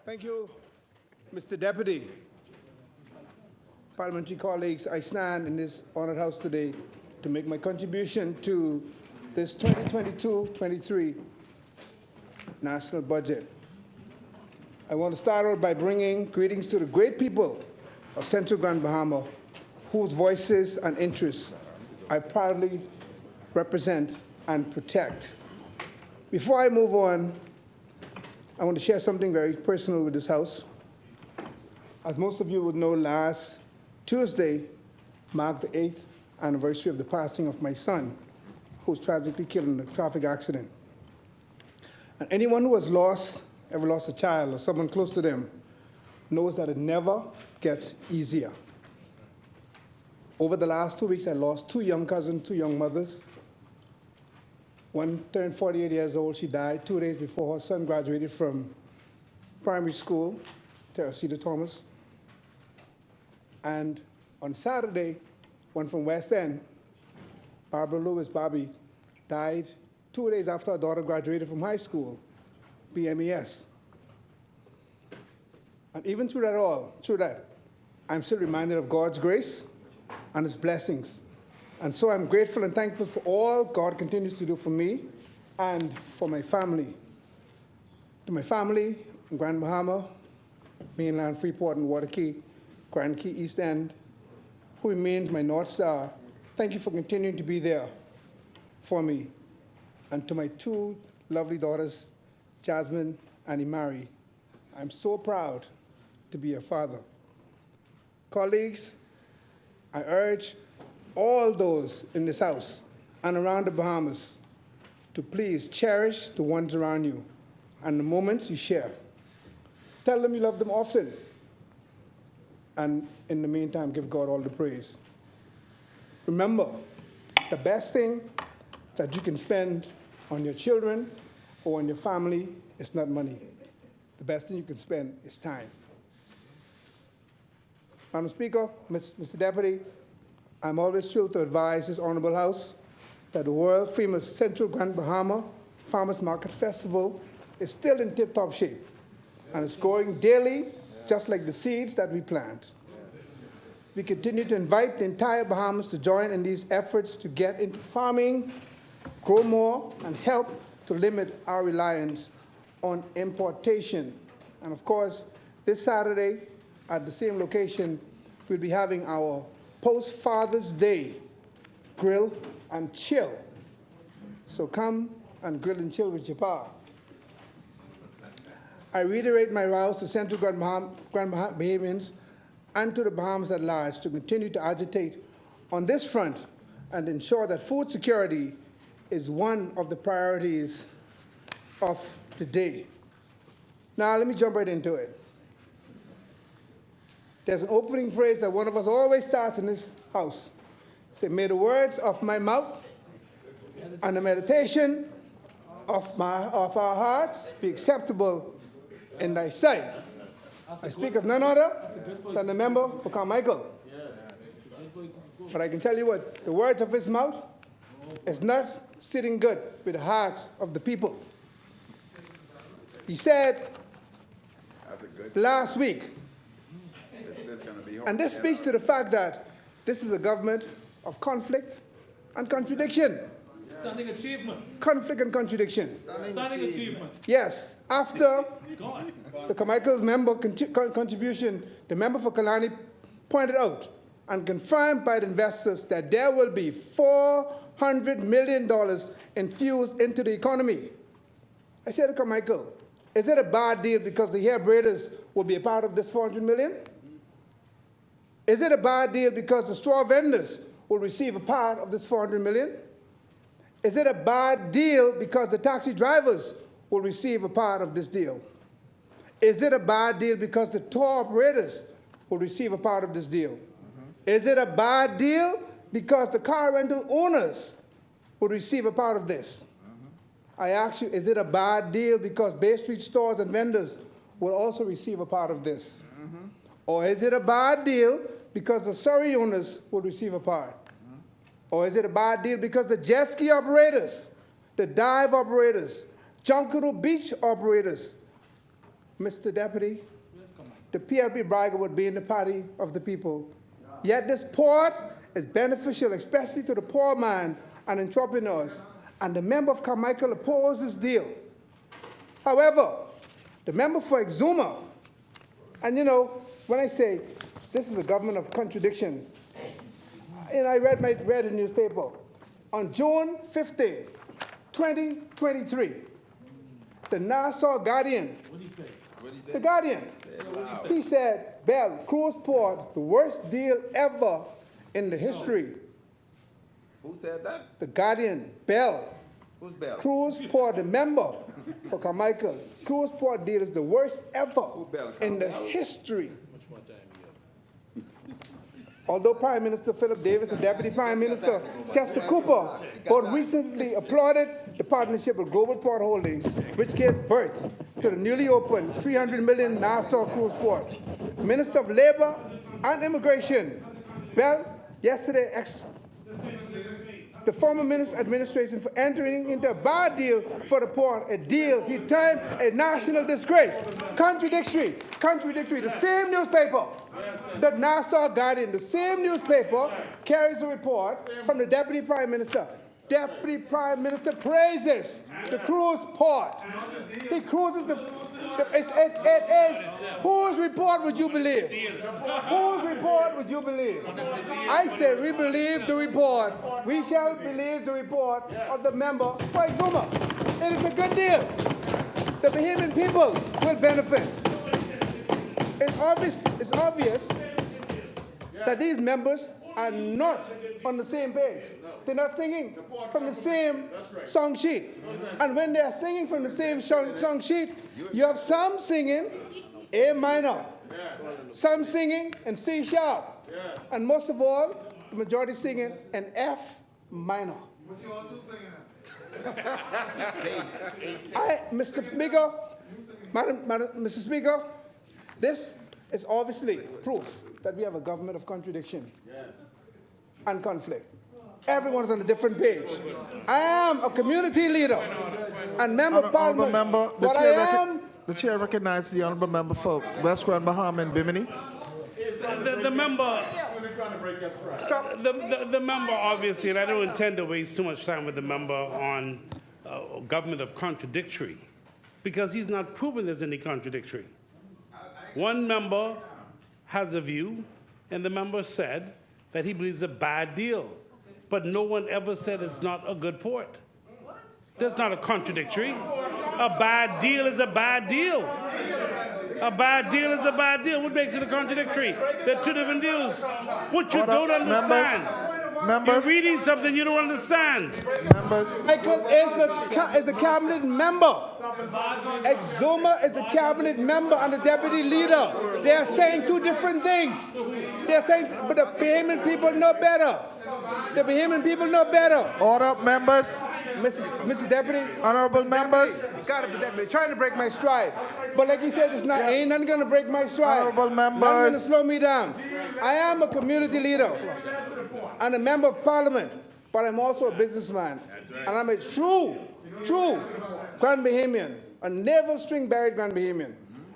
Thank you, Mr. Deputy. Parliamentary colleagues, I stand in this honored house today to make my contribution to this 2022-23 national budget. I want to start out by bringing greetings to the great people of Central Grand Bahama, whose voices and interests I proudly represent and protect. Before I move on, I want to share something very personal with this House. As most of you would know, last Tuesday marked the 8th anniversary of the passing of my son, who was tragically killed in a traffic accident. And anyone who has ever lost a child or someone close to them knows that it never gets easier. Over the last 2 weeks, I lost two young cousins, two young mothers. One turned 48 years old. She died 2 days before her son graduated from primary school, Teresita Thomas. And on Saturday, one from West End, Barbara Lewis, Bobby, died 2 days after her daughter graduated from high school, BMES. And even through that, I'm still reminded of God's grace and His blessings. And so I'm grateful and thankful for all God continues to do for me and for my family. To my family in Grand Bahama, mainland Freeport and Waterkey, Grand Key, East End, who remains my North Star, thank you for continuing to be there for me. And to my two lovely daughters, Jasmine and Imari, I'm so proud to be a father. Colleagues, I urge all those in this House and around the Bahamas to please cherish the ones around you and the moments you share. Tell them you love them often. And in the meantime, give God all the praise. Remember, the best thing that you can spend on your children or on your family is not money. The best thing you can spend is time. Madam Speaker, Mr. Deputy, I'm always thrilled to advise this honorable House that the world-famous Central Grand Bahama Farmers Market Festival is still in tip-top shape, and it's growing daily, just like the seeds that we plant. We continue to invite the entire Bahamas to join in these efforts to get into farming, grow more, and help to limit our reliance on importation. And of course, this Saturday, at the same location, we'll be having our post-Father's Day grill and chill. So come and grill and chill with your pa. I reiterate my vows to Central Grand Bahamians and to the Bahamas at large to continue to agitate on this front and ensure that food security is one of the priorities of the day. Now, let me jump right into it. There's an opening phrase that one of us always starts in this house. Say, may the words of my mouth and the meditation of our hearts be acceptable in thy sight. I speak of none other than the member for Carmichael. But I can tell you what, the words of his mouth is not sitting good with the hearts of the people. He said last week, and this speaks to the fact that this is a government of conflict and contradiction. Stunning achievement. Conflict and contradiction. Stunning achievement. Yes, after the Carmichael's member contribution, the member for Kalani pointed out and confirmed by the investors that there will be $400 million infused into the economy. I said to Carmichael, is it a bad deal because the hair braiders will be a part of this $400 million? Is it a bad deal because the straw vendors will receive a part of this $400 million? Is it a bad deal because the taxi drivers will receive a part of this deal? Is it a bad deal because the tour operators will receive a part of this deal? Is it a bad deal because the car rental owners will receive a part of this? I ask you, is it a bad deal because Bay Street stores and vendors will also receive a part of this? Or is it a bad deal because the Surrey owners will receive a part? Or is it a bad deal because the jet ski operators, the dive operators, Junkanoo Beach operators, Mr. Deputy, the PLP bragger would be in the party of the people. Yet this port is beneficial, especially to the poor man and entrepreneurs, and the member of Carmichael opposed this deal. However, the member for Exuma, and you know, when I say this is a government of contradiction, and I read the newspaper, on June 15, 2023, the Nassau Guardian, the Guardian, he said, Bell, cruise port, the worst deal ever in the history. Who said that? The Guardian, Bell. Who's Bell? Cruise port, the member for Carmichael. Cruise port deal is the worst ever Bell? in the history. Although Prime Minister Philip Davis and Deputy Prime Minister Chester Cooper both recently applauded the partnership with Global Port Holdings, which gave birth to the newly opened $300 million Nassau cruise port. Minister of Labor and Immigration, Bell, yesterday the former minister's administration for entering into a bad deal for the port, a deal he termed a national disgrace. Contradictory. The same newspaper, the Nassau Guardian, the same newspaper carries a report from the Deputy Prime Minister. Deputy Prime Minister praises the cruise port. He cruises it is, whose report would you believe? Whose report would you believe? I say we believe the report. We shall believe the report of the member for Exuma. It is a good deal. The Bahamian people will benefit. It's obvious that these members are not on the same page. They're not singing from the same song sheet. And when they are singing from the same song sheet, you have some singing A minor, some singing in C sharp, and most of all, the majority singing in F minor. Mr. Speaker, Mr. Speaker, this is obviously proof that we have a government of contradiction and conflict. Everyone's on a different page. I am a community leader and member of parliament. Member, The chair recognizes the honourable member for West Grand Bahama and Bimini. The member, Stop. the member obviously, and I don't intend to waste too much time with the member on government of contradictory, because he's not proven there's any contradictory. One member has a view, and the member said that he believes a bad deal. But no one ever said it's not a good port. That's not a contradictory. A bad deal is a bad deal. A bad deal is a bad deal. What makes it a contradictory? They're two different deals. What you don't understand. You're reading something you don't understand. Michael is a cabinet member. Exuma is a cabinet member and the deputy leader. They are saying two different things. They are saying, but the Bahamian people know better. The Bahamian people know better. Order, members. Mrs. Deputy. Honourable members. You gotta protect me. They're trying to break my stride. But like he said, it's not, ain't nothing gonna break my stride. Honourable members. Nothing gonna slow me down. I am a community leader and a member of parliament, but I'm also a businessman. And I'm a true Grand Bahamian, a navel string buried Grand Bahamian.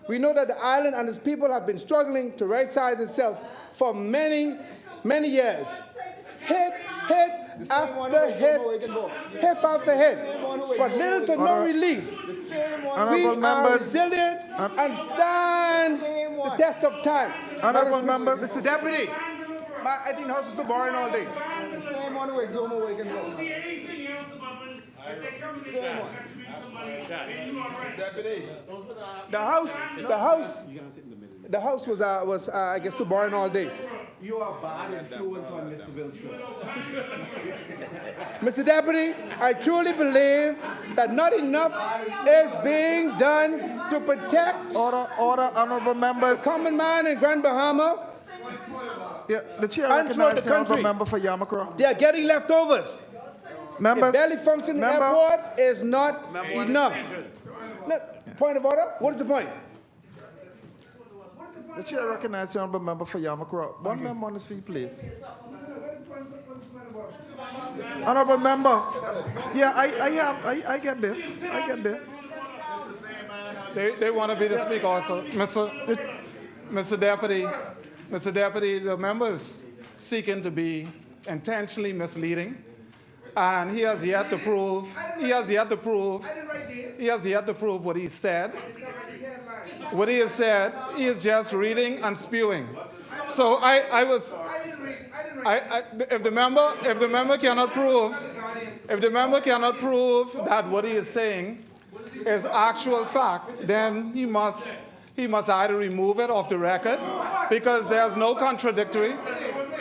We know that the island and its people have been struggling to right-size itself for many years. Hit after hit, but little to no relief. We are resilient and stand the test of time. Honourable members. Mr. Deputy, my 18 house is still boring all day. The same one who Exuma Wagon Road. See anything else about when they come in the Same shop, one. The house was I guess too boring all day. You are bad influence on Mr. Vilstrom. Mr. Deputy, I truly believe that not enough is being done to protect Order, honourable members. common man in Grand Bahama. Yeah, the chair And throughout recognizes the the honourable country. member for Yamakra. They are getting leftovers. A Members. barely functioning Member. airport is not enough. No, point of order? What is the point? The chair recognizes the honourable member for Yamakra. One member on his feet, please. Honourable member. Yeah, I get this. They want to be the speaker also. Mr. Deputy, the members seeking to be intentionally misleading, and he has yet to prove what he said. What he has said, he is just reading and spewing. So if the member cannot prove that what he is saying is actual fact, then he must either remove it off the record because there's no contradictory.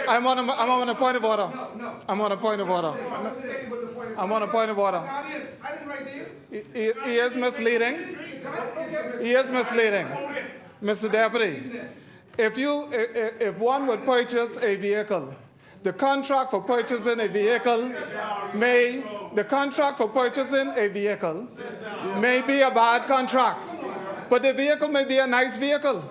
I'm on a point of order. I'm on a point of order. He is misleading. He is misleading. Mr. Deputy, if one would purchase a vehicle, the contract for purchasing a vehicle may be a bad contract, but the vehicle may be a nice vehicle.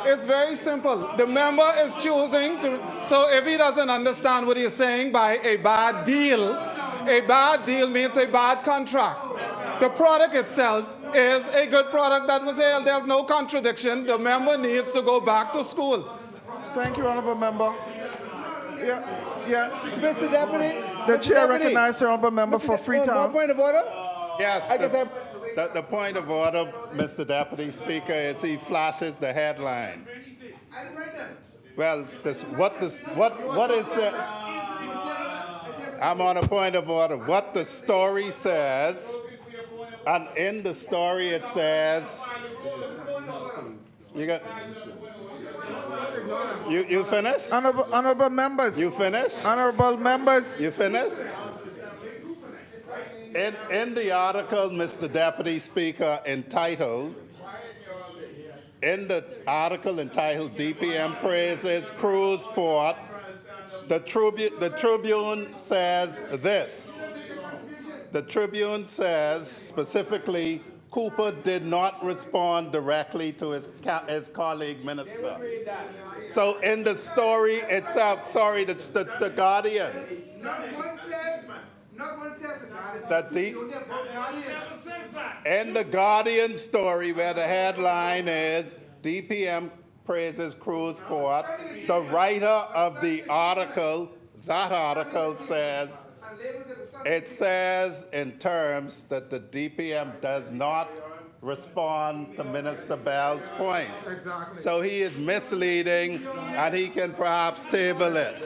It's very simple. The member is choosing to, so if he doesn't understand what he's saying by a bad deal means a bad contract. The product itself is a good product that was hailed. There's no contradiction. The member needs to go back to school. Thank you, honorable member. Yeah. Mr. Deputy. The chair recognizes the honorable member for free time. Point of order? Yes, the point of order, Mr. Deputy Speaker, is he flashes the headline. Well, what is the... I'm on a point of order. What the story says, and in the story it says... You finished? Honorable members. You finished? Honorable members. You finished? In the article, Mr. Deputy Speaker, entitled DPM Praises Cruise Port, the Tribune says this. The Tribune says specifically, Cooper did not respond directly to his colleague minister. So in the story itself, sorry, the Guardian. In the Guardian story, where the headline is DPM praises cruise port, the writer of the article, that article says, it says in terms that the DPM does not respond to Minister Bell's point. Exactly. So he is misleading, and he can perhaps table it.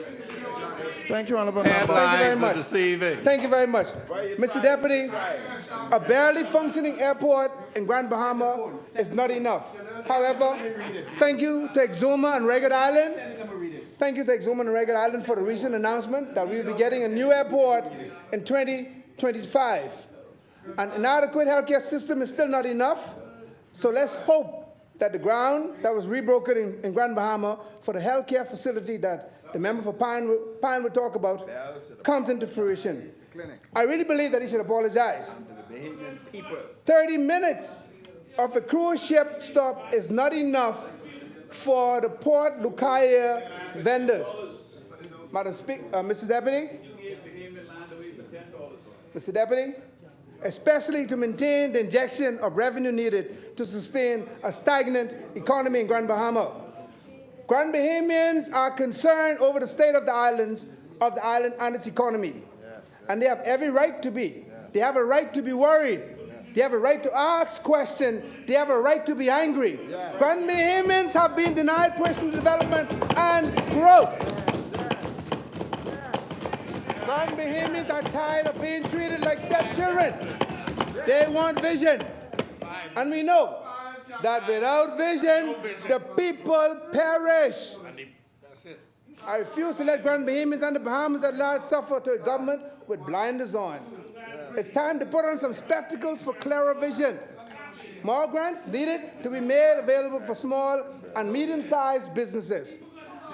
Thank you, honorable member. Headlines are deceiving. Thank you very much. Mr. Deputy, a barely functioning airport in Grand Bahama is not enough. However, thank you to Exuma and Ragged Island. Thank you to Exuma and Ragged Island for the recent announcement that we will be getting a new airport in 2025. An inadequate healthcare system is still not enough, so let's hope that the ground that was rebroken in Grand Bahama for the healthcare facility that the member for Pine will talk about comes into fruition. I really believe that he should apologize. 30 minutes of a cruise ship stop is not enough for the Port Lucaya vendors. Mr. Deputy? Mr. Deputy? Especially to maintain the injection of revenue needed to sustain a stagnant economy in Grand Bahama. Grand Bahamians are concerned over the state of the island and its economy. Yes. And they have every right to be. Yes. They have a right to be worried. Yes. They have a right to ask questions. They have a right to be angry. Yes. Grand Bahamians have been denied personal development and growth. Grand Bahamians are tired of being treated like stepchildren. They want vision. And we know that without vision, the people perish. I refuse to let Grand Bahamians and the Bahamas at large suffer to a government with blinders on. It's time to put on some spectacles for clearer vision. More grants needed to be made available for small and medium-sized businesses.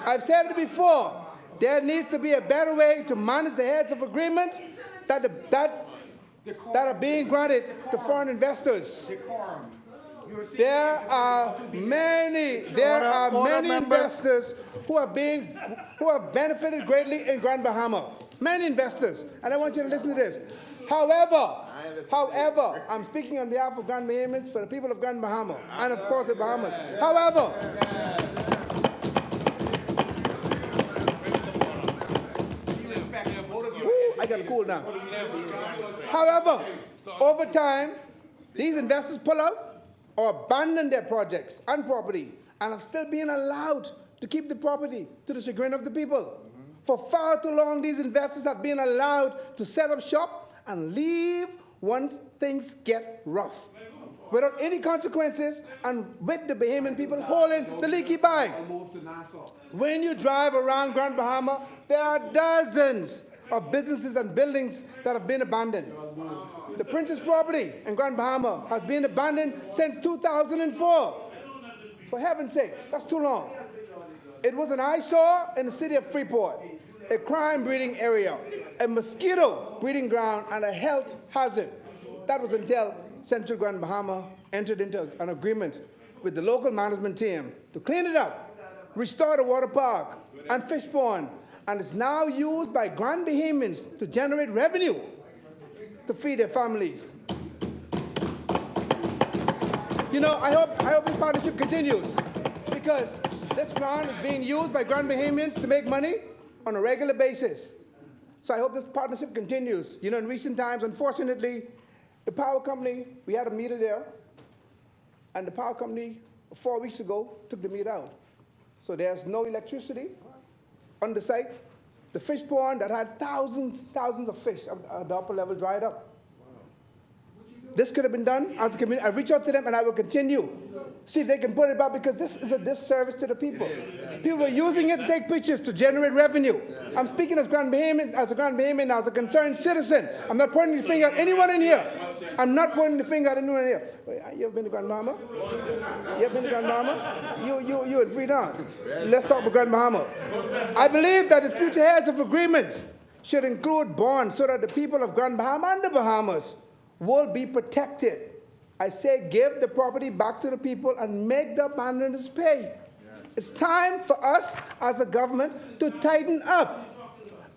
I've said it before, there needs to be a better way to manage the heads of agreements that are being granted to foreign investors. There are many investors who have benefited greatly in Grand Bahama. Many investors, and I want you to listen to this. However, However, I'm speaking on behalf of Grand Bahamians for the people of Grand Bahama and, of course, the Bahamas. However, I got to cool down. However, over time, these investors pull out or abandon their projects and property and have still been allowed to keep the property to the chagrin of the people. For far too long, these investors have been allowed to set up shop and leave once things get rough, without any consequences and with the Bahamian people holding the leaky bag. When you drive around Grand Bahama, there are dozens of businesses and buildings that have been abandoned. The Princess property in Grand Bahama has been abandoned since 2004. For heaven's sake, that's too long. It was an eyesore in the city of Freeport, a crime breeding area, a mosquito breeding ground, and a health hazard. That was until Central Grand Bahama entered into an agreement with the local management team to clean it up, restore the water park and fish pond, and is now used by Grand Bahamians to generate revenue to feed their families. You know, I hope this partnership continues, because this ground is being used by Grand Bahamians to make money on a regular basis. So I hope this partnership continues. You know, in recent times, unfortunately, the power company, we had a meter there, and the power company 4 weeks ago took the meter out. So there's no electricity on the site. The fish pond that had thousands of fish at the upper level dried up. This could have been done as a community. I reach out to them and I will continue. See if they can put it back, because this is a disservice to the people. People are using it to take pictures to generate revenue. I'm speaking as a Grand Bahamian, as a concerned citizen. I'm not pointing the finger at anyone in here. I'm not pointing the finger at anyone in here. Wait, you ever been to Grand Bahama? You ever been to Grand Bahama? You in Freetown. Let's talk about Grand Bahama. I believe that the future heads of agreements should include bonds so that the people of Grand Bahama and the Bahamas will be protected. I say give the property back to the people and make the abandoners pay. Yes. It's time for us as a government to tighten up.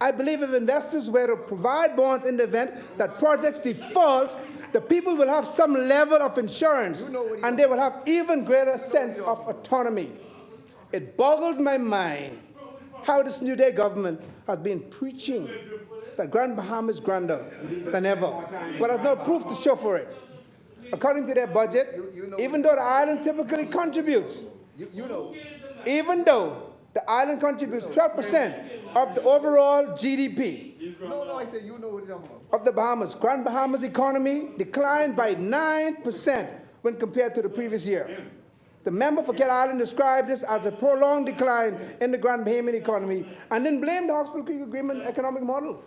I believe if investors were to provide bonds in the event that projects default, the people will have some level of insurance and they will have even greater sense of autonomy. It boggles my mind how this New Day government has been preaching that Grand Bahama is grander than ever, but has no proof to show for it. According to their budget, even though the island typically contributes, even though the island contributes 12% of the overall GDP of the Bahamas, Grand Bahama's economy declined by 9% when compared to the previous year. The member for Cat Island described this as a prolonged decline in the Grand Bahamian economy and then blamed the Hospital Creek Agreement economic model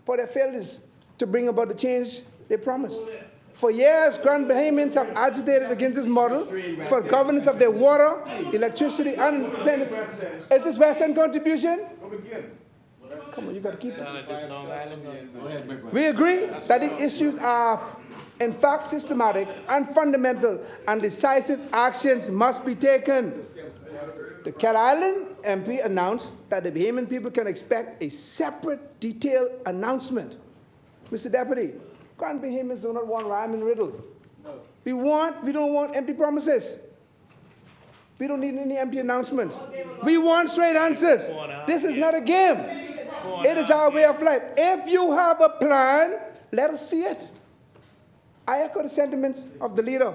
for their failures to bring about the change they promised. For years, Grand Bahamians have agitated against this model for governance of their water, electricity, and independence. Is this West End contribution? Come on, you got to keep it. We agree that these issues are, in fact, systematic and fundamental, and decisive actions must be taken. The Cat Island MP announced that the Bahamian people can expect a separate, detailed announcement. Mr. Deputy, Grand Bahamians do not want rhyme and riddles. We don't want empty promises. We don't need any empty announcements. We want straight answers. This is not a game. It is our way of life. If you have a plan, let us see it. I echo the sentiments of the leader.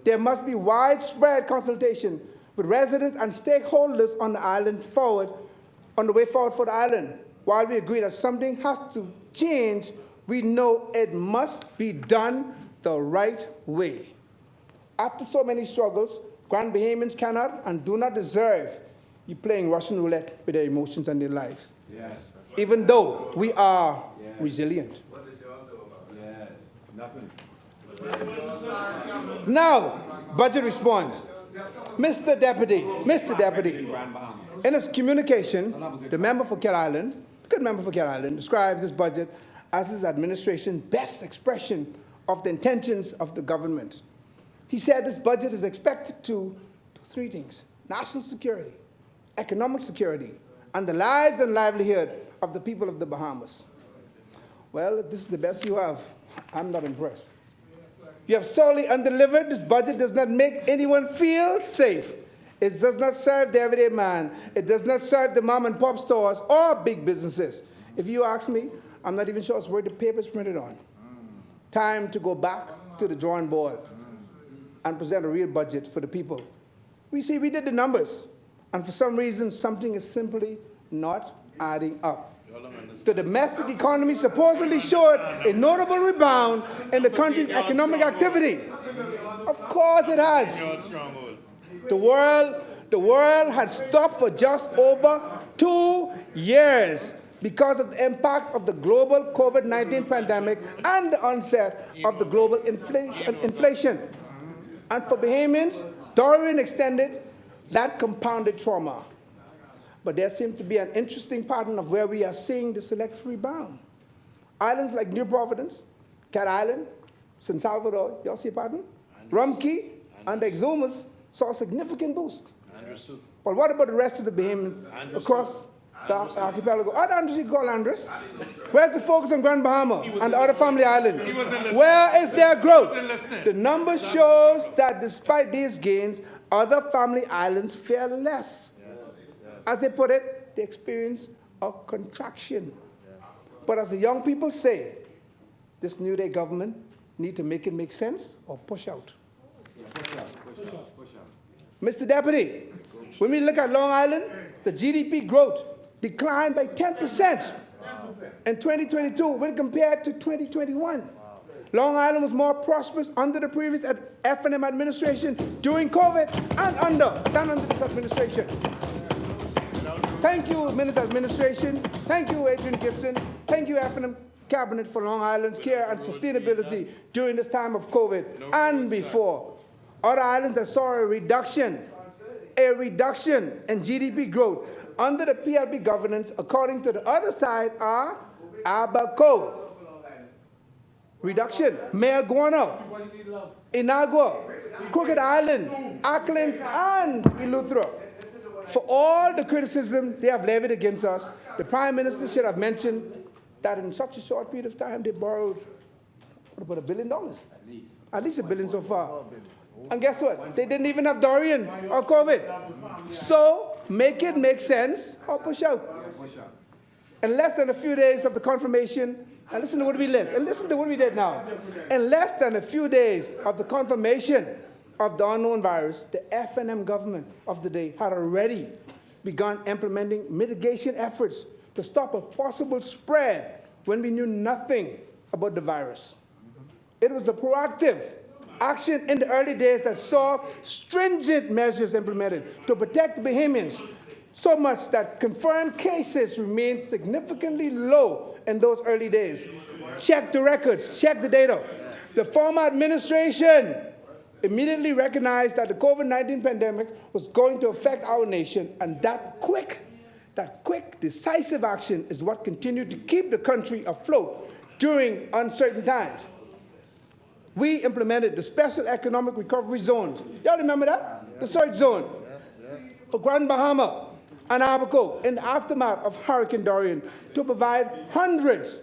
There must be widespread consultation with residents and stakeholders on the island on the way forward for the island. While we agree that something has to change, we know it must be done the right way. After so many struggles, Grand Bahamians cannot and do not deserve you playing Russian roulette with their emotions and their lives. Yes. Even though we are resilient. What did y'all do about it? Yes, nothing. Now, budget response. Mr. Deputy, in his communication, the member for Cat Island, good member for Cat Island, described this budget as his administration's best expression of the intentions of the government. He said this budget is expected to do three things: national security, economic security, and the lives and livelihood of the people of the Bahamas. Well, if this is the best you have, I'm not impressed. You have sorely undelivered. This budget does not make anyone feel safe. It does not serve the everyday man. It does not serve the mom and pop stores or big businesses. If you ask me, I'm not even sure it's where the paper is printed on. Time to go back to the drawing board and present a real budget for the people. We see we did the numbers, and for some reason, something is simply not adding up. The domestic economy supposedly showed a notable rebound in the country's economic activity. Of course it has. The world had stopped for just over 2 years because of the impact of the global COVID-19 pandemic and the onset of the global inflation. And for Bahamians, Dorian extended that compounded trauma. But there seems to be an interesting pattern of where we are seeing the selective rebound. Islands like New Providence, Cat Island, San Salvador, y'all see a pattern? Rumkey and the Exumas saw a significant boost. But what about the rest of the Bahamians across the archipelago? Other Andres you call Andres. Where's the focus on Grand Bahama and the other family islands? Where is their growth? The number shows that despite these gains, other family islands fare less. As they put it, they experience a contraction. But as the young people say, this New Day government need to make it make sense or push out. Mr. Deputy, when we look at Long Island, the GDP growth declined by 10% in 2022 when compared to 2021. Long Island was more prosperous under the previous F&M administration during COVID and than under this administration. Thank you, Minister Administration. Thank you, Adrian Gibson. Thank you, F&M Cabinet, for Long Island's care and sustainability during this time of COVID and before. Other islands that saw a reduction in GDP growth under the PLP governance, according to the other side, are Abaco, reduction, Mayaguana, Inagua, Crooked Island, Acklands, and Eleuthera. For all the criticism they have levied against us, the Prime Minister should have mentioned that in such a short period of time they borrowed about $1 billion. At least $1 billion so far. And guess what? They didn't even have Dorian or COVID. So make it make sense or push out. In less than a few days of the confirmation, and listen to what we did. And listen to what we did now. In less than a few days of the confirmation of the unknown virus, the F&M government of the day had already begun implementing mitigation efforts to stop a possible spread when we knew nothing about the virus. It was the proactive action in the early days that saw stringent measures implemented to protect Bahamians, so much that confirmed cases remained significantly low in those early days. Check the records, check the data. The former administration immediately recognized that the COVID-19 pandemic was going to affect our nation, and that quick, decisive action is what continued to keep the country afloat during uncertain times. We implemented the Special Economic Recovery Zones. Y'all remember that? The surge zone for Grand Bahama and Abaco in the aftermath of Hurricane Dorian to provide hundreds,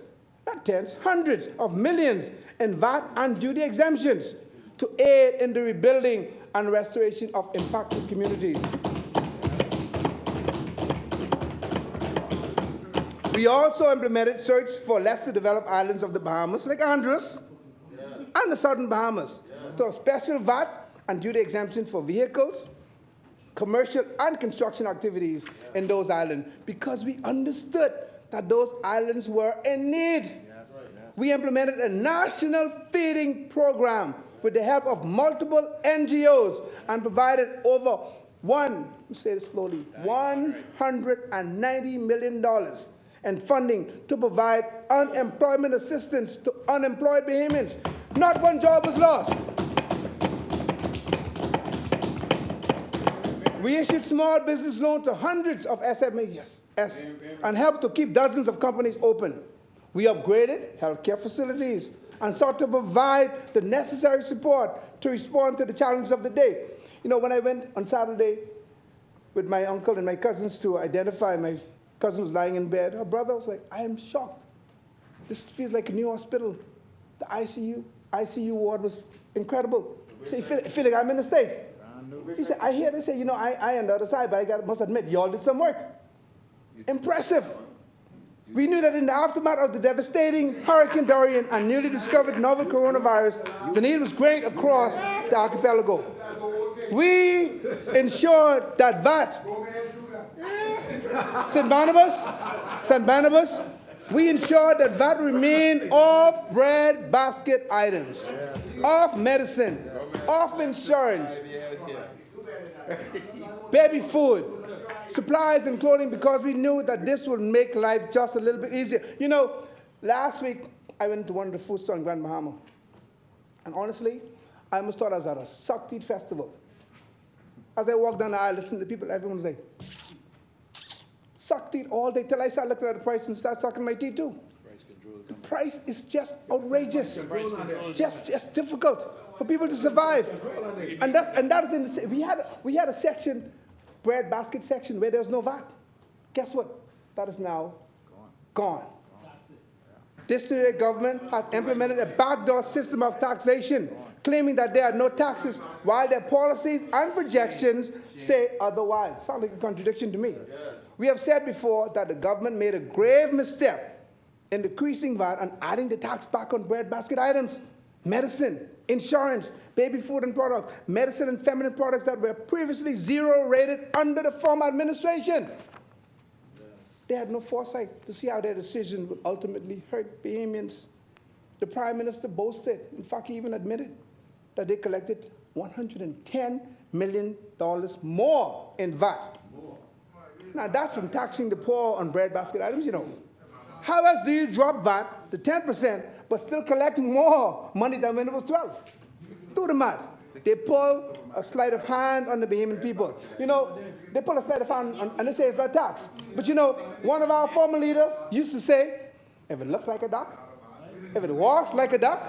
not tens, hundreds of millions in VAT and duty exemptions to aid in the rebuilding and restoration of impacted communities. We also implemented search for lesser developed islands of the Bahamas, like Andros and the Southern Bahamas, to have special VAT and duty exemption for vehicles, commercial and construction activities in those islands, because we understood that those islands were in need. We implemented a national feeding program with the help of multiple NGOs and provided over $190 million in funding to provide unemployment assistance to unemployed Bahamians. Not one job was lost. We issued small business loans to hundreds of SMEs and helped to keep dozens of companies open. We upgraded healthcare facilities and sought to provide the necessary support to respond to the challenges of the day. You know, when I went on Saturday with my uncle and my cousins to identify, my cousin was lying in bed. Her brother was like, I am shocked. This feels like a new hospital. The ICU ward was incredible. Say, feel like I'm in the States. He said, I hear they say, I on the other side, but must admit, y'all did some work. Impressive. We knew that in the aftermath of the devastating Hurricane Dorian and newly discovered novel coronavirus, the need was great across the archipelago. We ensured that St. Barnabas, we ensured that VAT remained off bread basket items, off medicine, off insurance, baby food, supplies and clothing, because we knew that this would make life just a little bit easier. Last week I went to one of the food stores in Grand Bahama, and honestly, I almost thought I was at a suck-teeth festival. As I walked down the aisle, listening to people, everyone was like, suck teeth all day, till I started looking at the price and started sucking my teeth too. The price is just outrageous, just difficult for people to survive. And that is in the, we had a section, bread basket section, where there was no VAT. Guess what? That is now gone. This state government has implemented a backdoor system of taxation, claiming that there are no taxes, while their policies and projections say otherwise. Sounds like a contradiction to me. We have said before that the government made a grave misstep in decreasing VAT and adding the tax back on bread basket items, medicine, insurance, baby food and products, medicine and feminine products that were previously zero-rated under the former administration. They had no foresight to see how their decision would ultimately hurt Bahamians. The Prime Minister boasted, in fact, he even admitted that they collected $110 million more in VAT. Now, that's from taxing the poor on bread basket items, How else do you drop VAT to 10%, but still collect more money than when it was 12? Do the math. They pull a sleight of hand on the Bahamian people. They pull a sleight of hand and they say it's not tax. But one of our former leaders used to say, if it looks like a duck, if it walks like a duck,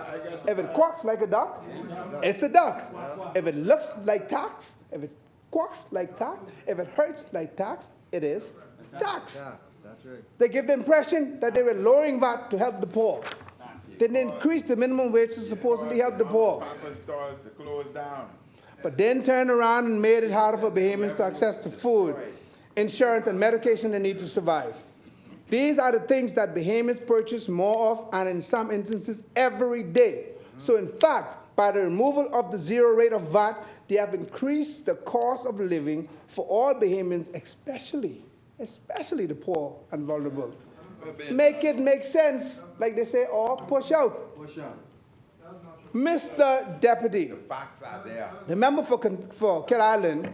if it quacks like a duck, it's a duck. If it looks like tax, if it quacks like tax, if it hurts like tax, it is tax. That's right. They give the impression that they were lowering VAT to help the poor. They didn't increase the minimum wage to supposedly help the poor. Papa stores to close down. But then turned around and made it harder for Bahamians to access to food, insurance, and medication they need to survive. These are the things that Bahamians purchase more of, and in some instances, every day. So in fact, by the removal of the zero rate of VAT, they have increased the cost of living for all Bahamians, especially the poor and vulnerable. Make it make sense, like they say, or push out. Push out. Mr. Deputy, The facts are there. the member for Kill Island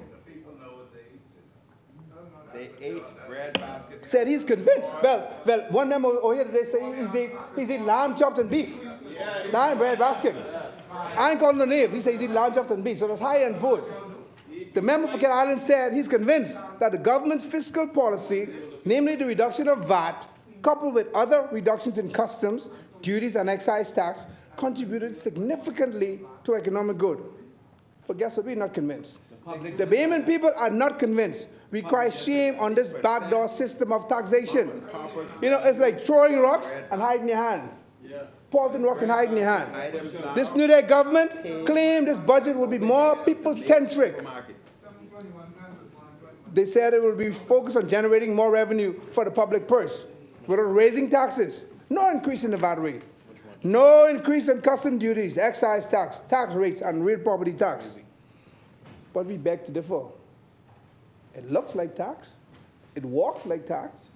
They ate bread baskets. said he's convinced. Well, one member over here today said he's eating lamb chopped and beef. Not in bread basket. I ain't calling no name. He says he's eating lamb chopped and beef, so that's high-end food. The member for Kill Island said he's convinced that the government's fiscal policy, namely the reduction of VAT, coupled with other reductions in customs, duties, and excise tax, contributed significantly to economic growth. But guess what? We're not convinced. The Bahamian people are not convinced. We cry shame on this backdoor system of taxation. It's like throwing rocks and hiding your hands. Pointing rocks and hiding your hand. This New Day government claimed this budget will be more people-centric. They said it will be focused on generating more revenue for the public purse, without raising taxes. No increase in the VAT rate. No increase in custom duties, excise tax, tax rates, and real property tax. But we beg to differ. It looks like tax. It walks like tax.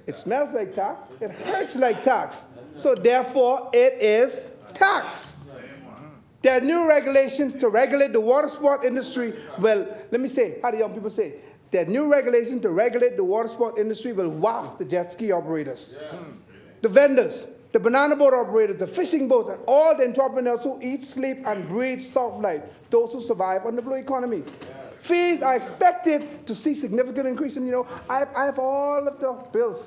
It smells like tax. It hurts like tax. So therefore, it is tax. There are new regulations to regulate the water sport industry. Well, let me say, how do young people say? There are new regulations to regulate the water sport industry will whack the jet ski operators, the vendors, the banana boat operators, the fishing boats, and all the entrepreneurs who eat, sleep, and breathe soft life, those who survive on the blue economy. Fees are expected to see significant increase. And I have all of the bills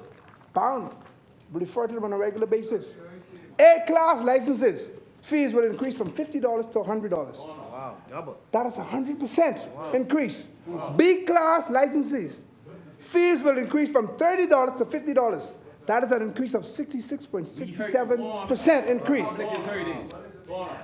bound. We refer to them on a regular basis. A-class licenses, fees will increase from $50 to $100. Wow, double. That is 100% increase. B-class licenses, fees will increase from $30 to $50. That is an increase of 66.67% increase.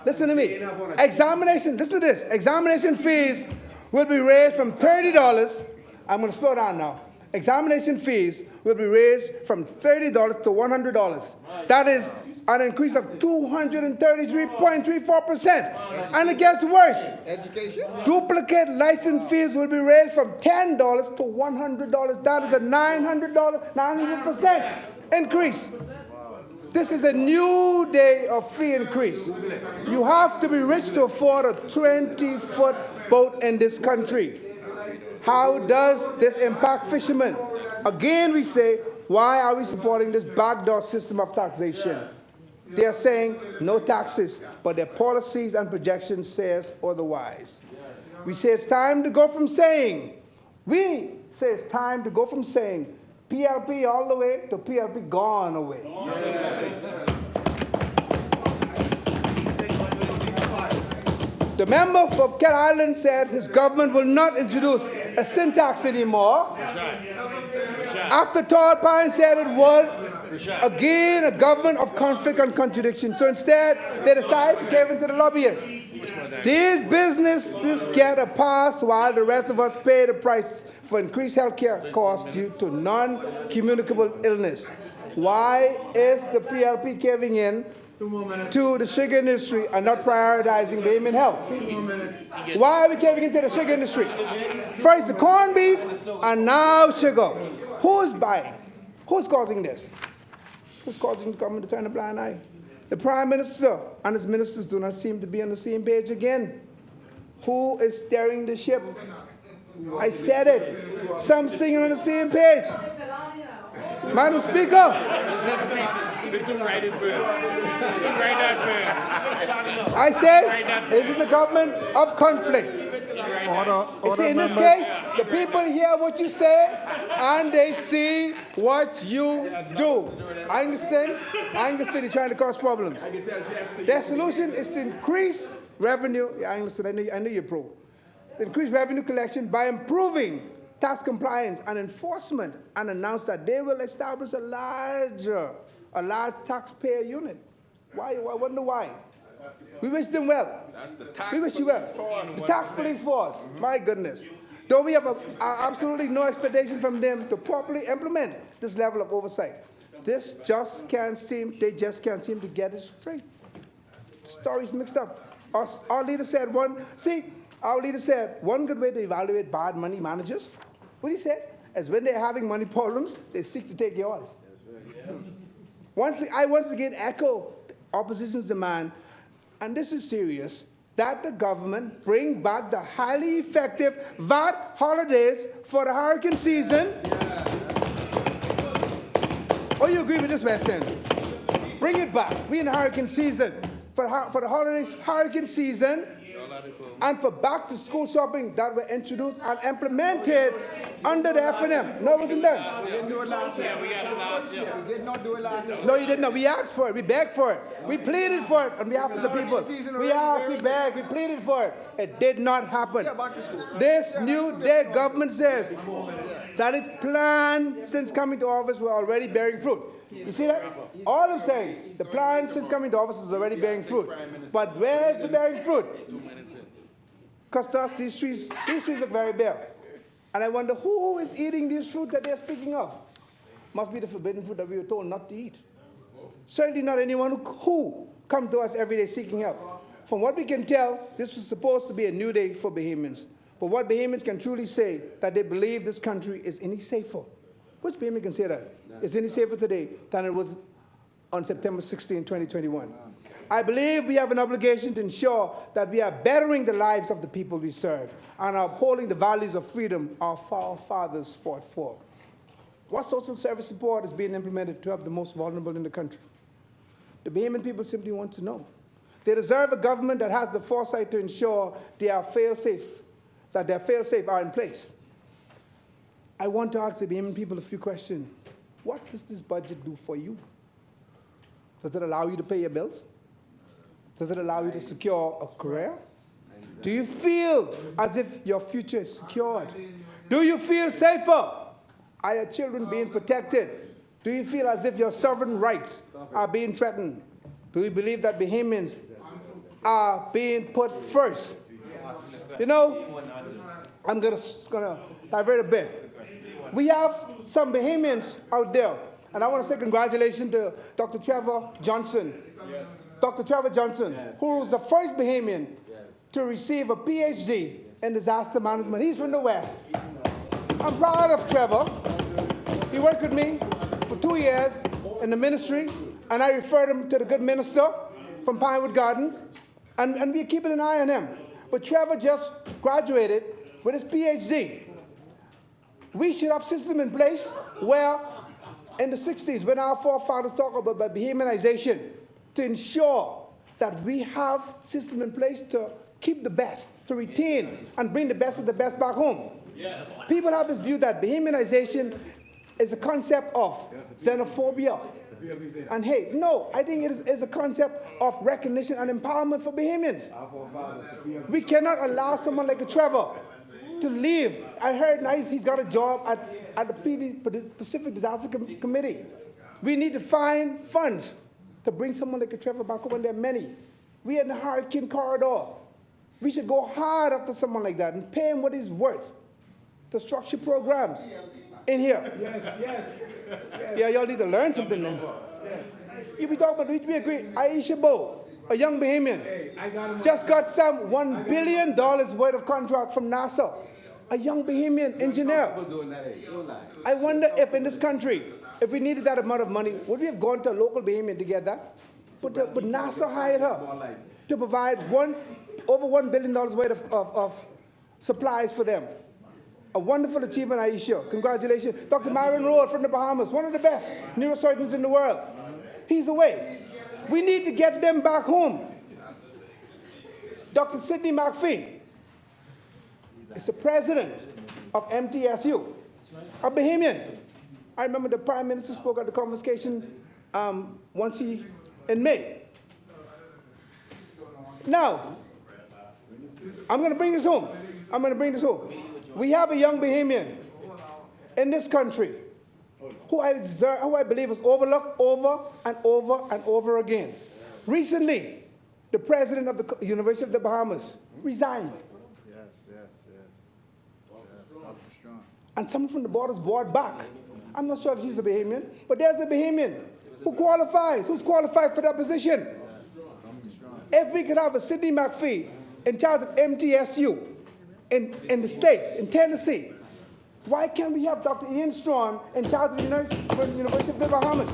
Listen to me. Listen to this. Examination fees will be raised from $30. I'm going to slow down now. Examination fees will be raised from $30 to $100. That is an increase of 233.34%. And it gets worse. Education? Duplicate license fees will be raised from $10 to $100. That is a 900% increase. This is a new day of fee increase. You have to be rich to afford a 20-foot boat in this country. How does this impact fishermen? Again, we say, why are we supporting this backdoor system of taxation? They are saying no taxes, but their policies and projections says otherwise. We say it's time to go from saying PLP all the way to PLP gone away. The member for Cat Island said his government will not introduce a sin tax anymore. After Todd Pine said it would. Again, a government of conflict and contradiction. So instead, they decide to give in to the lobbyists. These businesses get a pass while the rest of us pay the price for increased health care costs due to non-communicable illness. Why is the PLP giving in to the sugar industry and not prioritizing Bahamian health? Why are we giving into the sugar industry? First the corned beef and now sugar. Who is buying? Who's causing this? Who's causing the government to turn a blind eye? The Prime Minister and his ministers do not seem to be on the same page again. Who is steering the ship? I said it. Some singing on the same page. Madam Speaker. I said, this is a government of conflict. You see, in this case, the people hear what you say and they see what you do. I understand you're trying to cause problems. Their solution is to increase revenue. Yeah, I understand. I know you're pro. Increase revenue collection by improving tax compliance and enforcement, and announce that they will establish a large taxpayer unit. Why? I wonder why. We wish them well. We wish you well. The tax police force. My goodness. Though we have absolutely no expectation from them to properly implement this level of oversight. They just can't seem to get it straight. The story's mixed up. Our leader said one good way to evaluate bad money managers, what he said, is when they're having money problems, they seek to take yours. I once again echo opposition's demand, and this is serious, that the government bring back the highly effective VAT holidays for the hurricane season. Oh, you agree with this, Weston? Bring it back. We in the hurricane season. For the holidays, hurricane season, and for back-to-school shopping that were introduced and implemented under the FNM. No, it wasn't done. We didn't do it last year. We did not do it last year. No, you did not. We asked for it. We begged for it. We pleaded for it on behalf of the people. We asked, we begged, we pleaded for it. It did not happen. This new day government says that its plan since coming to office were already bearing fruit. You see that? All I'm saying, the plan since coming to office is already bearing fruit. But where's the bearing fruit? Because to us, these trees look very bare. And I wonder who is eating this fruit that they're speaking of? Must be the forbidden fruit that we were told not to eat. Certainly not anyone who come to us every day seeking help. From what we can tell, this was supposed to be a new day for Bahamians. But what Bahamians can truly say, that they believe this country is any safer. Which Bahamian can say that? It's any safer today than it was on September 16, 2021. I believe we have an obligation to ensure that we are bettering the lives of the people we serve and are upholding the values of freedom our forefathers fought for. What social service support is being implemented to help the most vulnerable in the country? The Bahamian people simply want to know. They deserve a government that has the foresight to ensure they are fail-safe, that their fail-safe are in place. I want to ask the Bahamian people a few questions. What does this budget do for you? Does it allow you to pay your bills? Does it allow you to secure a career? Do you feel as if your future is secured? Do you feel safer? Are your children being protected? Do you feel as if your sovereign rights are being threatened? Do you believe that Bahamians are being put first? You know, I'm gonna divert a bit. We have some Bahamians out there, and I want to say congratulations to Dr. Trevor Johnson. Dr. Trevor Johnson, who was the first Bahamian to receive a PhD in disaster management. He's from the West. I'm proud of Trevor. He worked with me for 2 years in the ministry, and I referred him to the good minister from Pinewood Gardens, and we're keeping an eye on him. But Trevor just graduated with his PhD. We should have system in place where, in the 60s, when our forefathers talked about Bahamianization, to ensure that we have system in place to keep the best, to retain and bring the best of the best back home. Yes. People have this view that Bahamianization is a concept of xenophobia and hate. No, I think it is a concept of recognition and empowerment for Bahamians. We cannot allow someone like a Trevor to leave. I heard nice he's got a job at the Pacific Disaster Committee. We need to find funds to bring someone like a Trevor back home, and there are many. We are in the Hurricane Corridor. We should go hard after someone like that and pay him what he's worth to structure programs in here. Yes. Yeah, y'all need to learn something then. If we talk about we agree. Aisha Bo, a young Bahamian, just got some $1 billion worth of contract from NASA. A young Bahamian engineer. I wonder if in this country, if we needed that amount of money, would we have gone to a local Bahamian to get that? But NASA hired her to provide over $1 billion worth of supplies for them. A wonderful achievement, Aisha. Congratulations. Dr. Myron Roll from the Bahamas, one of the best neurosurgeons in the world. He's away. We need to get them back home. Dr. Sidney McPhee is the president of MTSU, a Bahamian. I remember the Prime Minister spoke at the convocation in May. Now, I'm going to bring this home. We have a young Bahamian in this country who I believe is overlooked over and over and over again. Recently, the president of the University of the Bahamas resigned. And someone from the board is brought back. I'm not sure if she's a Bahamian, but there's a Bahamian who's qualified for that position. If we could have a Sidney McPhee in charge of MTSU in the States, in Tennessee, why can't we have Dr. Ian Strachan in charge of the University of the Bahamas?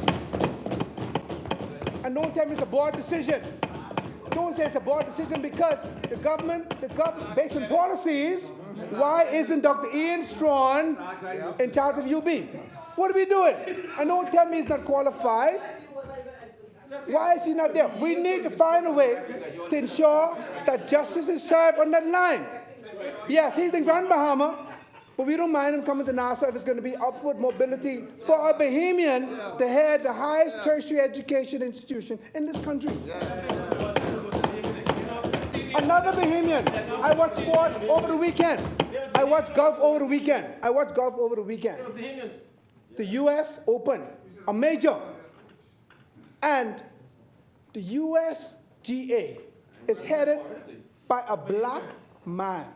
And don't tell me it's a board decision. Don't say it's a board decision because the government, based on policies, why isn't Dr. Ian Strachan in charge of UB? What are we doing? And don't tell me he's not qualified. Why is he not there? We need to find a way to ensure that justice is served on that line. Yes, he's in Grand Bahama, but we don't mind him coming to NASA if it's going to be upward mobility for a Bahamian to head the highest tertiary education institution in this country. Another Bahamian. I watched sports over the weekend. I watched golf over the weekend. The U.S. Open, a major. And the USGA is headed by a black man,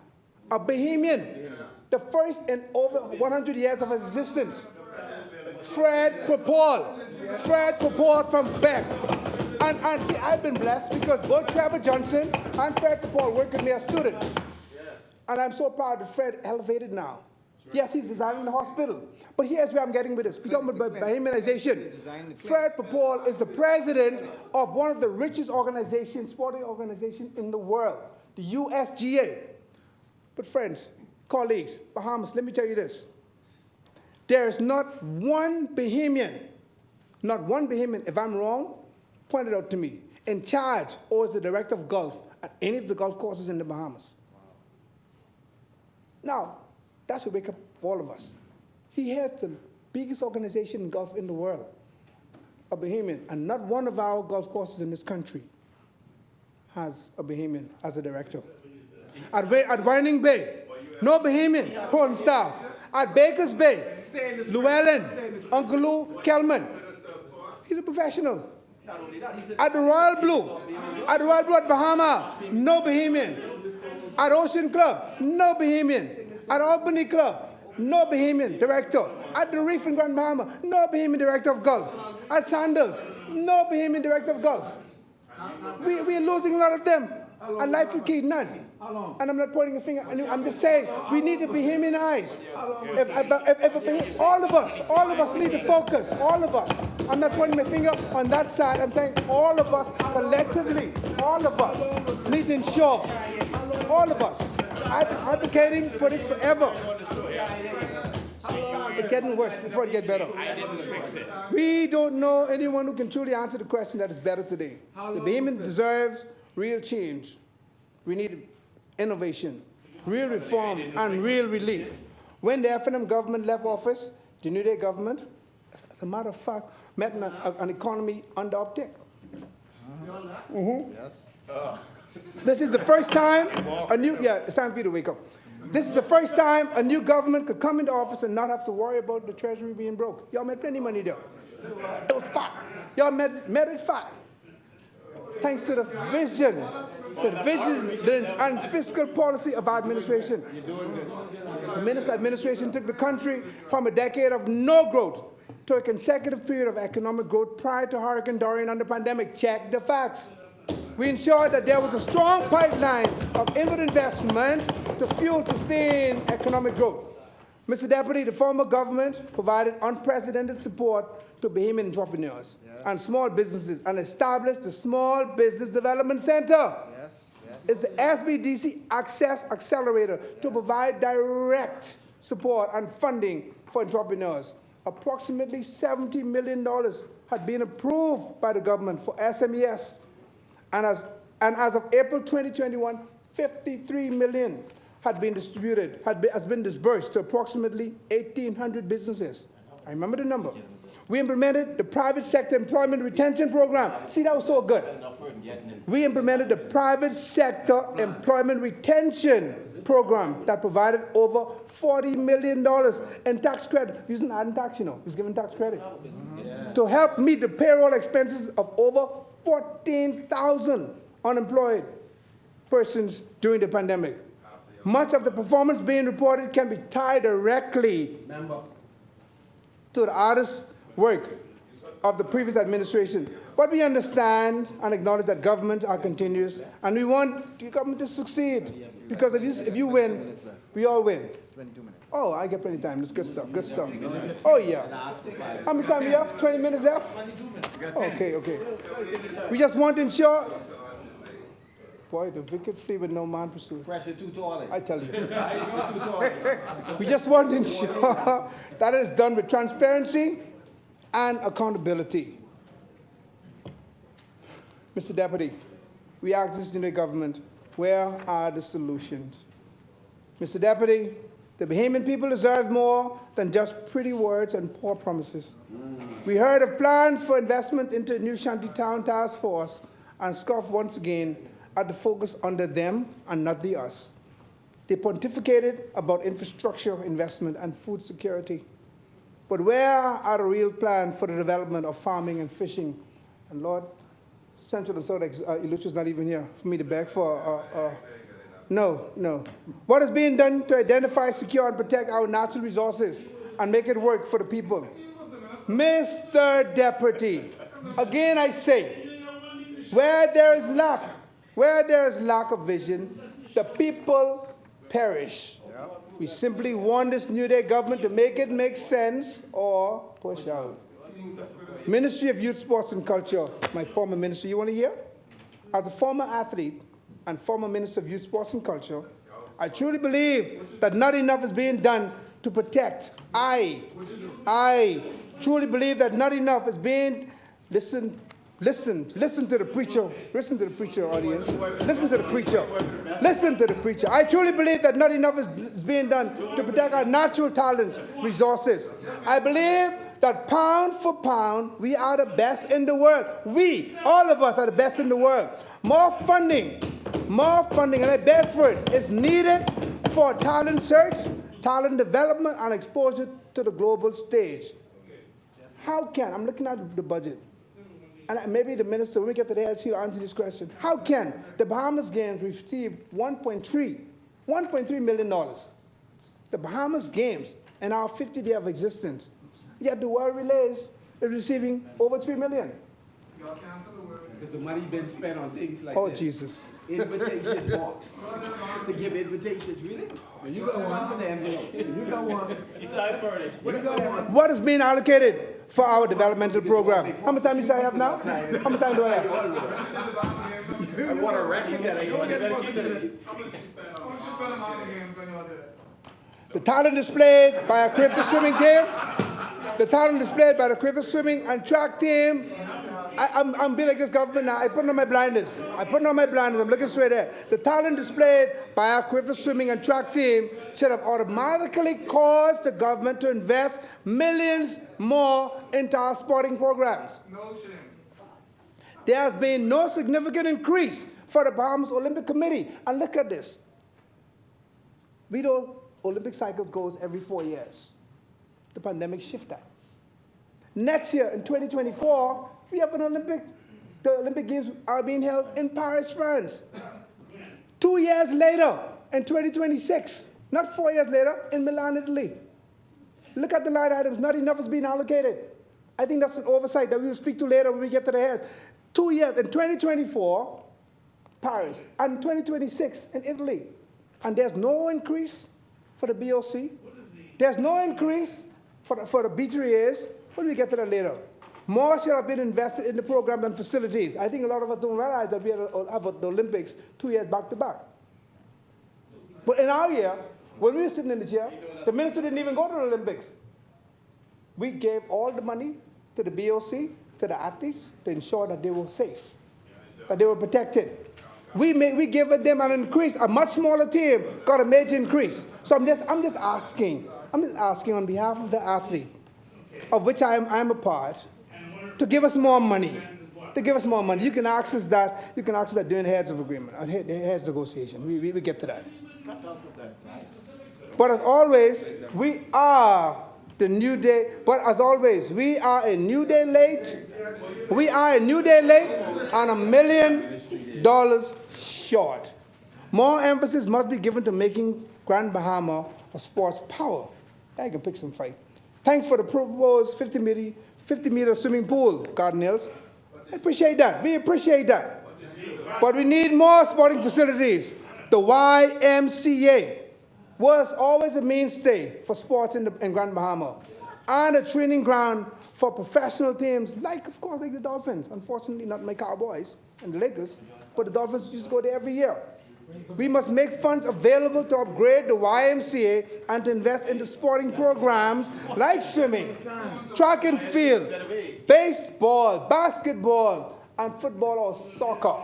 a Bahamian, the first in over 100 years of existence. Fred Popol from Beck. And see, I've been blessed because both Trevor Johnson and Fred Popol work with me as students. And I'm so proud that Fred elevated now. Yes, he's designing the hospital. But here's where I'm getting with this. We're talking about Bahamianization. Fred Popol is the president of one of the richest sporting organizations in the world, the USGA. But friends, colleagues, Bahamas, let me tell you this. There is not one Bahamian, if I'm wrong, point it out to me, in charge or as the director of golf at any of the golf courses in the Bahamas. Now, that should wake up all of us. He has the biggest organization in golf in the world, a Bahamian, and not one of our golf courses in this country has a Bahamian as a director. At Winding Bay, no Bahamian holding staff. At Baker's Bay, Llewellyn, Uncle Lou Kelman. He's a professional. At the Royal Blue at Bahama, no Bahamian. At Ocean Club, no Bahamian. At Albany Club, no Bahamian director. At the Reef in Grand Bahama, no Bahamian director of golf. At Sandals, no Bahamian director of golf. We are losing a lot of them. At Life with Key, none. And I'm not pointing a finger. I'm just saying we need to Bahamianize. All of us need to focus. All of us. I'm not pointing my finger on that side. I'm saying all of us collectively, all of us need to ensure, all of us. I've been advocating for this forever. It's getting worse before it gets better. We don't know anyone who can truly answer the question that is better today. The Bahamian deserves real change. We need innovation, real reform, and real relief. When the FNM government left office, the New Day government, as a matter of fact, met an economy under uptick. Yes. This is the first time it's time for you to wake up. This is the first time a new government could come into office and not have to worry about the treasury being broke. Y'all made plenty of money there. It was fat. Y'all made it fat. Thanks to the vision and fiscal policy of our administration. The minister administration took the country from a decade of no growth to a consecutive period of economic growth prior to Hurricane Dorian and the pandemic. Check the facts. We ensured that there was a strong pipeline of inward investments to fuel sustained economic growth. Mr. Deputy, the former government provided unprecedented support to Bahamian entrepreneurs and small businesses and established the Small Business Development Center. It's the SBDC Access Accelerator to provide direct support and funding for entrepreneurs. Approximately $70 million had been approved by the government for SMEs. And as of April 2021, $53 million had been distributed, has been disbursed to approximately 1,800 businesses. I remember the number. We implemented the private sector employment retention program. See, that was so good. We implemented the private sector employment retention program that provided over $40 million in tax credit. We wasn't adding tax, you know. We was giving tax credit. To help meet the payroll expenses of over 14,000 unemployed persons during the pandemic. Much of the performance being reported can be tied directly to the artist's work of the previous administration. But we understand and acknowledge that governments are continuous, and we want the government to succeed. Because if you win, we all win. 22 minutes. Oh, I get plenty of time. That's good stuff. Good stuff. Oh, yeah. How many time we have? 20 minutes left? Okay. We just want to ensure. Boy, the wicked flee with no man pursues. Pressure too tall. I tell you. We just want to ensure that it is done with transparency and accountability. Mr. Deputy, we ask this new government, where are the solutions? Mr. Deputy, the Bahamian people deserve more than just pretty words and poor promises. We heard of plans for investment into a new shantytown task force and scoffed once again at the focus on the them and not the us. They pontificated about infrastructure investment and food security. But where are the real plans for the development of farming and fishing? And Lord, Central and South Ilutra's not even here for me to beg for. No. What is being done to identify, secure, and protect our natural resources and make it work for the people? Mr. Deputy, again I say, where there is lack of vision, the people perish. We simply want this New Day government to make it make sense or push out. Ministry of Youth, Sports and Culture, my former minister, you want to hear? As a former athlete and former minister of Youth, Sports and Culture, I truly believe that not enough is being done to protect. I truly believe that not enough is being, listen to the preacher. Listen to the preacher, audience. Listen to the preacher. Listen to the preacher. I truly believe that not enough is being done to protect our natural talent resources. I believe that pound for pound, we are the best in the world. We, all of us, are the best in the world. More funding, and I beg for it, is needed for talent search, talent development and exposure to the global stage. How can, I'm looking at the budget, and maybe the minister, when we get to the heads, he'll answer this question. How can the Bahamas Games receive $1.3 million? The Bahamas Games in our 50 days of existence, yet the World Relays is receiving over $3 million. Because the money been spent on things like Oh, this. Jesus. Invitation box. To give invitations, really? You got one. You got one. You got one. What is being allocated for our developmental program? How much time do I have now? How much time do I have? I want to record that. The talent displayed by a cricket swimming team, the talent displayed by the cricket swimming and track team. I'm being like this government now. I put on my blinders. I'm looking straight there. The talent displayed by our cricket swimming and track team should have automatically caused the government to invest millions more into our sporting programs. No shame. There has been no significant increase for the Bahamas Olympic Committee. And look at this. We know Olympic cycle goes every 4 years. The pandemic shifted that. Next year, in 2024, we have an the Olympic Games are being held in Paris, France. 2 years later, in 2026, not 4 years later, in Milan, Italy. Look at the line items, not enough is being allocated. I think that's an oversight that we will speak to later when we get to the heads. 2 years, in 2024, Paris, and 2026 in Italy. And there's no increase for the BOC. There's no increase for the B3As. When we get to that later. More should have been invested in the program than facilities. I think a lot of us don't realize that we have the Olympics 2 years back to back. But in our year, when we were sitting in the chair, the minister didn't even go to the Olympics. We gave all the money to the BOC, to the athletes, to ensure that they were safe, that they were protected. We gave them an increase. A much smaller team got a major increase. So I'm just asking on behalf of the athlete, of which I am a part, to give us more money. To give us more money. You can access that. You can access that during the heads of agreement, heads negotiation. We get to that. But as always, we are the new day. But as always, we are a new day late. We are a new day late and $1 million short. More emphasis must be given to making Grand Bahama a sports power. I can pick some fight. Thanks for the proposed 50-meter swimming pool, Cardinals. I appreciate that. We appreciate that. But we need more sporting facilities. The YMCA was always a mainstay for sports in Grand Bahama and a training ground for professional teams, like the Dolphins. Unfortunately, not my Cowboys and the Lakers, but the Dolphins used to go there every year. We must make funds available to upgrade the YMCA and to invest into sporting programs like swimming, track and field, baseball, basketball, and football or soccer.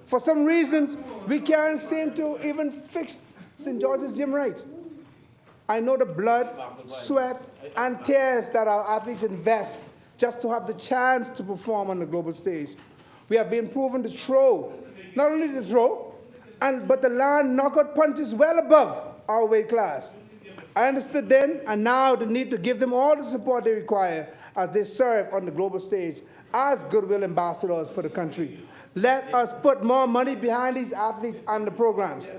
For some reasons, we can't seem to even fix St. George's gym right. I know the blood, sweat, and tears that our athletes invest just to have the chance to perform on the global stage. We have been proven to throw, not only to throw, but the land knockout punches well above our weight class. I understood then and now the need to give them all the support they require as they serve on the global stage as goodwill ambassadors for the country. Let us put more money behind these athletes and the programs.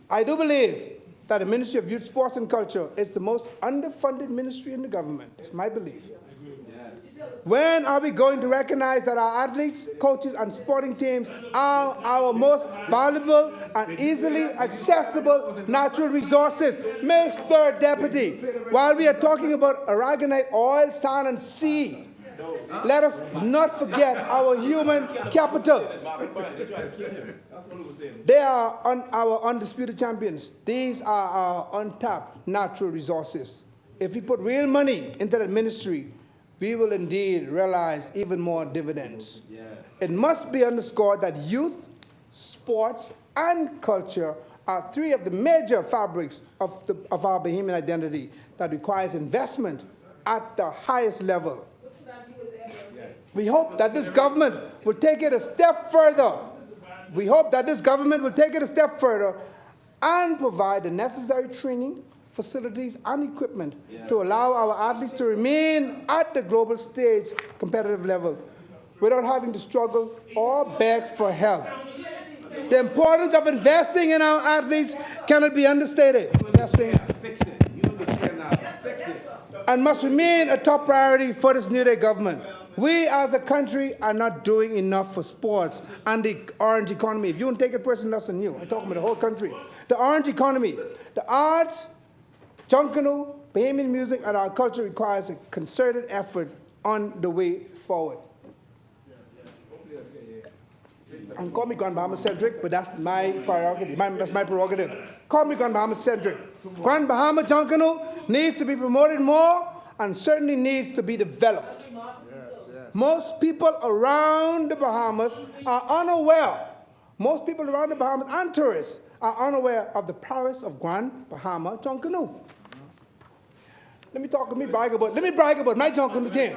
I do believe that the Ministry of Youth, Sports and Culture is the most underfunded ministry in the government. It's my belief. When are we going to recognize that our athletes, coaches, and sporting teams are our most valuable and easily accessible natural resources? Mr. Deputy, while we are talking about aragonite, oil, sand, and sea, let us not forget our human capital. They are our undisputed champions. These are our untapped natural resources. If we put real money into that ministry, we will indeed realize even more dividends. Yeah. It must be underscored that youth, sports, and culture are three of the major fabrics of our Bahamian identity that requires investment at the highest level. We hope that this government will take it a step further. We hope that this government will take it a step further and provide the necessary training facilities, and equipment to allow our athletes to remain at the global stage competitive level without having to struggle or beg for help. The importance of investing in our athletes cannot be understated. Investing Fix it. You don't care now. Fix it. and must remain a top priority for this new day government. We as a country are not doing enough for sports and the orange economy. If you don't take it personally, that's on you. I'm talking about the whole country. The orange economy, the arts, Junkanoo, Bahamian music, and our culture requires a concerted effort on the way forward. And call me Grand Bahama centric, but that's my prerogative. That's my prerogative. Call me Grand Bahama centric. Grand Bahama Junkanoo needs to be promoted more and certainly needs to be developed. Most people around the Bahamas are unaware. Most people around the Bahamas and tourists are unaware of the prowess of Grand Bahama Junkanoo. Let me brag about my Junkanoo team.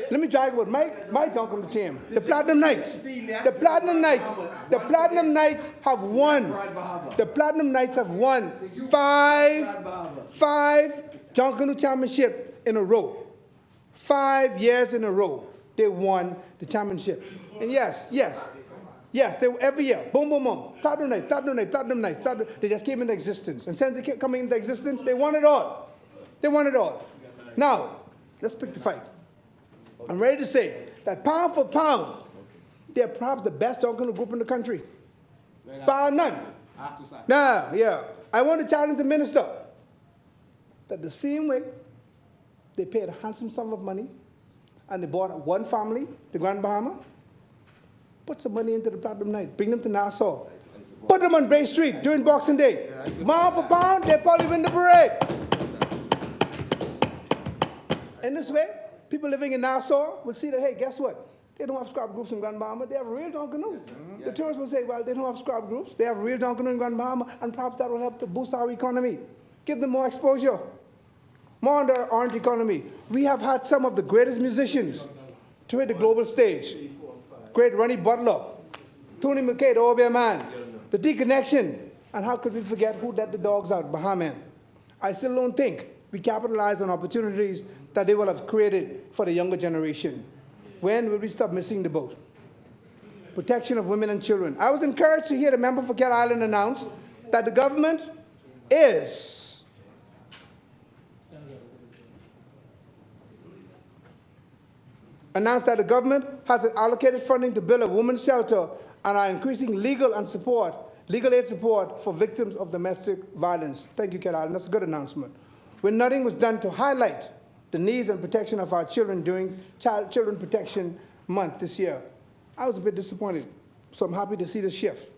Let me brag about my Junkanoo team. The Platinum Knights. The Platinum Knights. The Platinum Knights have won. The Platinum Knights have won five Junkanoo championship in a row. 5 years in a row, they won the championship. And yes, they every year, boom, boom, boom, Platinum Night, Platinum Night, Platinum Night, Platinum. They just came into existence. And since they kept coming into existence, they won it all. They won it all. Now, let's pick the fight. I'm ready to say that pound for pound, they're perhaps the best Junkanoo group in the country. Bar none. Now, yeah, I want to challenge the minister that the same way they paid a handsome sum of money and they bought one family, the Grand Bahama, put some money into the Platinum Night, bring them to Nassau, put them on Bay Street during Boxing Day. Pound for pound, they probably win the parade. In this way, people living in Nassau will see that, hey, guess what? They don't have scrap groups in Grand Bahama. They have a real Junkanoo. The tourists will say, well, they don't have scrap groups. They have a real Junkanoo in Grand Bahama, and perhaps that will help to boost our economy, give them more exposure. More on the orange economy. We have had some of the greatest musicians to hit the global stage. Great Ronnie Butler, Tony McKay, the OBA man, the D-Connection, and how could we forget Who Let the Dogs Out, Bahama. I still don't think we capitalize on opportunities that they will have created for the younger generation. When will we stop missing the boat? Protection of women and children. I was encouraged to hear the member for Cat Island announce that the government is announced that the government has allocated funding to build a women's shelter and are increasing legal aid support for victims of domestic violence. Thank you, Cat Island. That's a good announcement. When nothing was done to highlight the needs and protection of our children during Children Protection Month this year, I was a bit disappointed. So I'm happy to see the shift.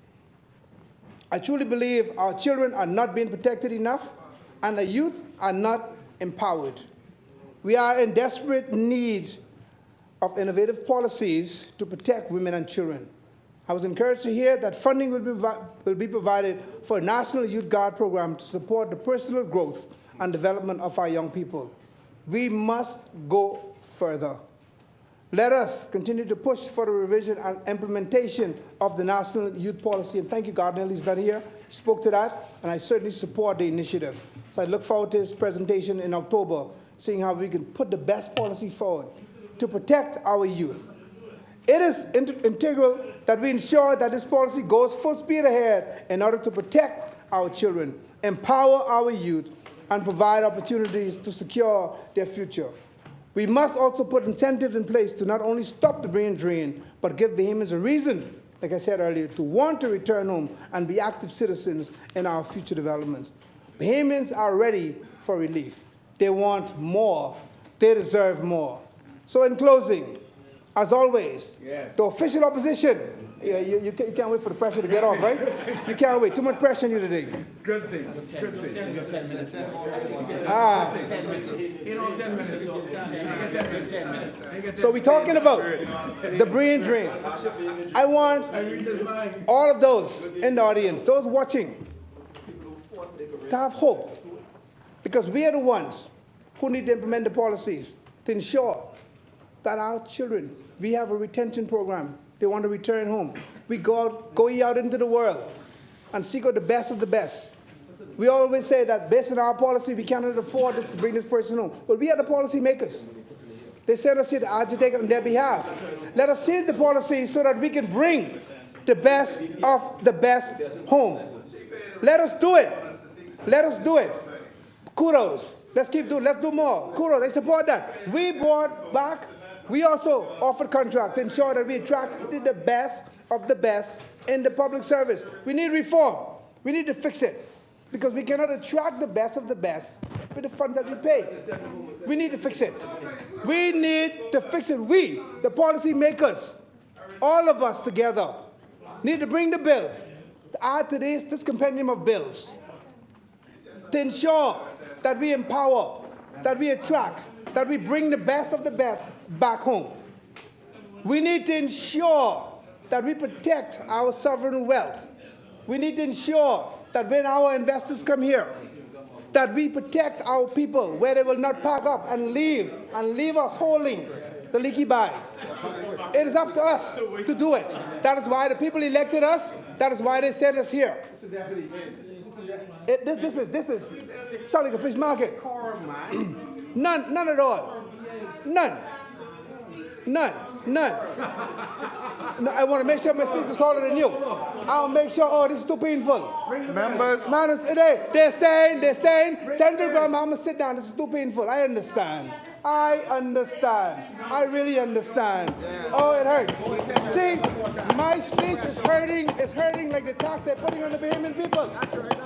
I truly believe our children are not being protected enough and the youth are not empowered. We are in desperate need of innovative policies to protect women and children. I was encouraged to hear that funding will be provided for a National Youth Guard program to support the personal growth and development of our young people. We must go further. Let us continue to push for the revision and implementation of the National Youth Policy. And thank you, Gardner, he's not here. He spoke to that, and I certainly support the initiative. So I look forward to his presentation in October, seeing how we can put the best policy forward to protect our youth. It is integral that we ensure that this policy goes full speed ahead in order to protect our children, empower our youth, and provide opportunities to secure their future. We must also put incentives in place to not only stop the brain drain, but give Bahamians a reason, like I said earlier, to want to return home and be active citizens in our future developments. Bahamians are ready for relief. They want more. They deserve more. So in closing, as always, the official opposition, you can't wait for the pressure to get off, right? You can't wait. Too much pressure on you today. Good thing. Good thing. You got 10 minutes. So we're talking about the brain drain. I want all of those in the audience, those watching, to have hope. Because we are the ones who need to implement the policies to ensure that our children, we have a retention program. They want to return home. We go out into the world and seek out the best of the best. We always say that based on our policy, we cannot afford to bring this person home. But we are the policy makers. They sent us here to agitate on their behalf. Let us change the policy so that we can bring the best of the best home. Let us do it. Let us do it. Kudos. Let's keep doing. Let's do more. Kudos. I support that. We brought back. We also offered contract to ensure that we attracted the best of the best in the public service. We need reform. We need to fix it because we cannot attract the best of the best with the funds that we pay. We need to fix it. We need to fix it. We, the policy makers, all of us together, need to bring the bills to add to this compendium of bills to ensure that we empower, that we attract, that we bring the best of the best back home. We need to ensure that we protect our sovereign wealth. We need to ensure that when our investors come here, that we protect our people where they will not pack up and leave us holding the leaky bags. It is up to us to do it. That is why the people elected us. That is why they sent us here. This is sound like a fish market. None at all. None. No, I want to make sure my speech is taller than you. I'll make sure, oh, this is too painful. Members. Man, they're saying, Central Grandmama, sit down, this is too painful. I understand. I really understand. Oh, it hurts. See, my speech is hurting like the tax they're putting on the Bahamian people. That's right.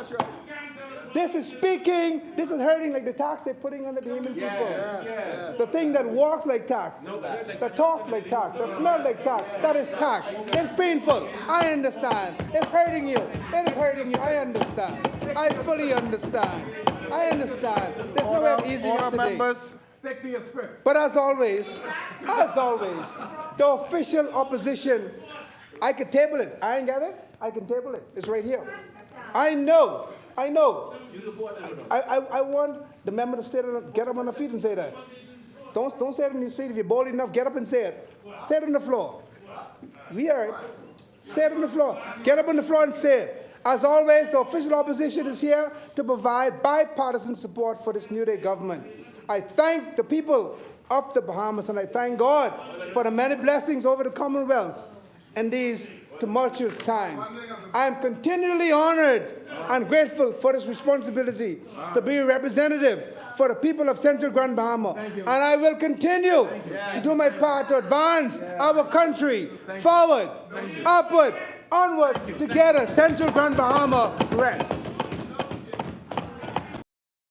This is hurting like the tax they're putting on the Bahamian people. Yes. The thing that walks like tax, that talks like tax, that smells like tax, that is tax. It's painful. I understand. It's hurting you. It is hurting you. I understand. I fully understand. I understand. There's no way of easing up today. Members. Stick to your script. But as always, the official opposition, I could table it. I ain't got it. I can table it. It's right here. I know. I want the member to get up on the feet and say that. Don't say it in your seat. If you're bold enough, get up and say it. Say it on the floor. We heard. Say it on the floor. Get up on the floor and say it. As always, the official opposition is here to provide bipartisan support for this New Day government. I thank the people of the Bahamas, and I thank God for the many blessings over the Commonwealth in these tumultuous times. I am continually honored and grateful for this responsibility to be a representative for the people of Central Grand Bahama. And I will continue to do my part to advance our country forward, upward, onward, together, Central Grand Bahama rest.